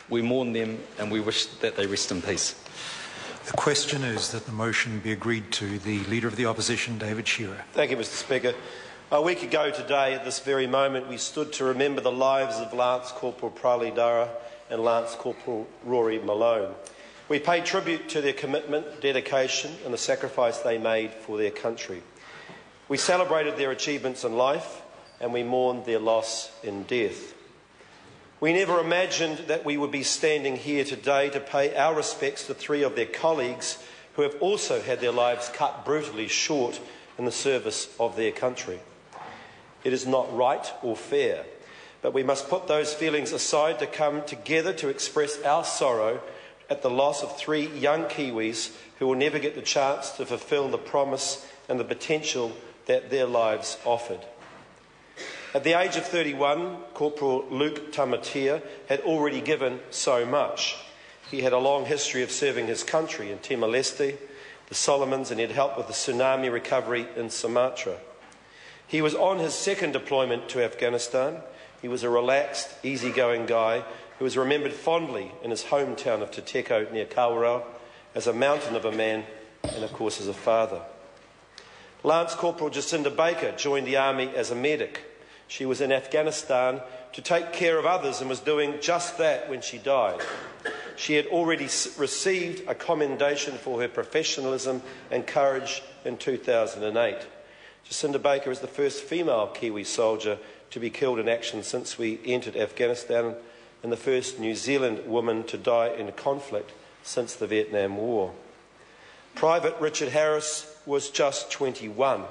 We mourn them and we wish that they rest in peace. The question is that the motion be agreed to. The Leader of the Opposition, David Shearer. Thank you, Mr Speaker. A week ago today, at this very moment, we stood to remember the lives of Lance Corporal Prali Dara and Lance Corporal Rory Malone. We paid tribute to their commitment, dedication and the sacrifice they made for their country. We celebrated their achievements in life and we mourned their loss in death. We never imagined that we would be standing here today to pay our respects to three of their colleagues who have also had their lives cut brutally short in the service of their country. It is not right or fair, but we must put those feelings aside to come together to express our sorrow at the loss of three young Kiwis who will never get the chance to fulfil the promise and the potential that their lives offered. At the age of 31, Corporal Luke Tamatea had already given so much. He had a long history of serving his country in Timor-Leste, the Solomons, and he had helped with the tsunami recovery in Sumatra. He was on his second deployment to Afghanistan. He was a relaxed, easygoing guy who was remembered fondly in his hometown of Te Teko near Kawerau as a mountain of a man and, of course, as a father. Lance Corporal Jacinda Baker joined the army as a medic. She was in Afghanistan to take care of others and was doing just that when she died. She had already received a commendation for her professionalism and courage in 2008. Jacinda Baker is the first female Kiwi soldier to be killed in action since we entered Afghanistan and the first New Zealand woman to die in a conflict since the Vietnam War. Private Richard Harris was just 21.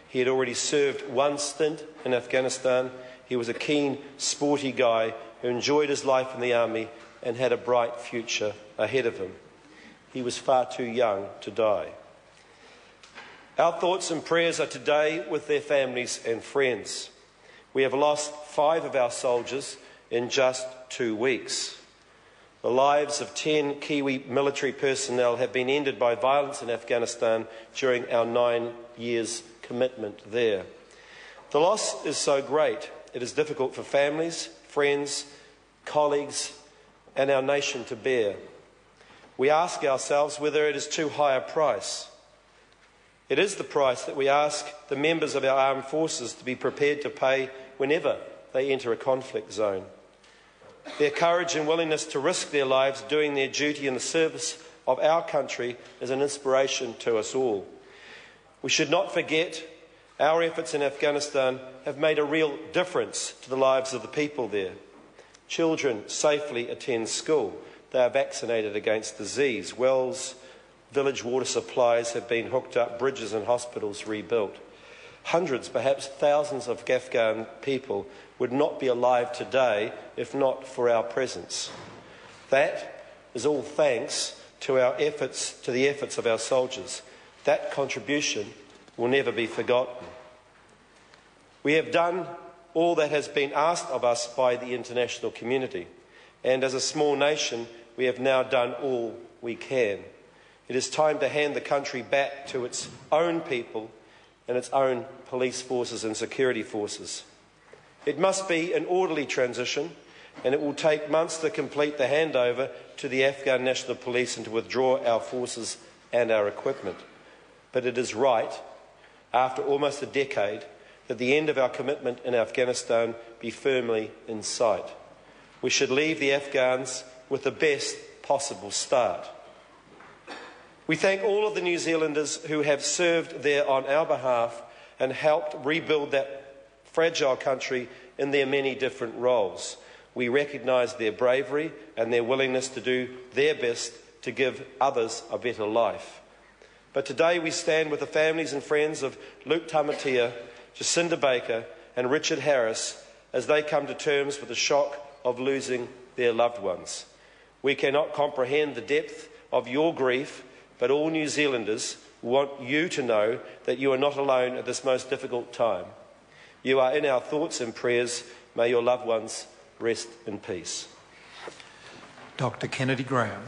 He had already served one stint in Afghanistan. He was a keen, sporty guy who enjoyed his life in the army and had a bright future ahead of him. He was far too young to die. Our thoughts and prayers are today with their families and friends. We have lost 5 of our soldiers in just 2 weeks. The lives of 10 Kiwi military personnel have been ended by violence in Afghanistan during our 9 years' commitment there. The loss is so great, it is difficult for families, friends, colleagues and our nation to bear. We ask ourselves whether it is too high a price. It is the price that we ask the members of our armed forces to be prepared to pay whenever they enter a conflict zone. Their courage and willingness to risk their lives doing their duty in the service of our country is an inspiration to us all. We should not forget our efforts in Afghanistan have made a real difference to the lives of the people there. Children safely attend school. They are vaccinated against disease. Wells, village water supplies have been hooked up, bridges and hospitals rebuilt. Hundreds, perhaps thousands of Afghan people would not be alive today if not for our presence. That is all thanks to the efforts of our soldiers. That contribution will never be forgotten. We have done all that has been asked of us by the international community, and as a small nation, we have now done all we can. It is time to hand the country back to its own people and its own police forces and security forces. It must be an orderly transition, and it will take months to complete the handover to the Afghan National Police and to withdraw our forces and our equipment. But it is right, after almost a decade, that the end of our commitment in Afghanistan be firmly in sight. We should leave the Afghans with the best possible start. We thank all of the New Zealanders who have served there on our behalf and helped rebuild that fragile country in their many different roles. We recognise their bravery and their willingness to do their best to give others a better life. But today we stand with the families and friends of Luke Tamatea, Jacinda Baker and Richard Harris as they come to terms with the shock of losing their loved ones. We cannot comprehend the depth of your grief, but all New Zealanders want you to know that you are not alone at this most difficult time. You are in our thoughts and prayers. May your loved ones rest in peace. Dr. Kennedy Graham.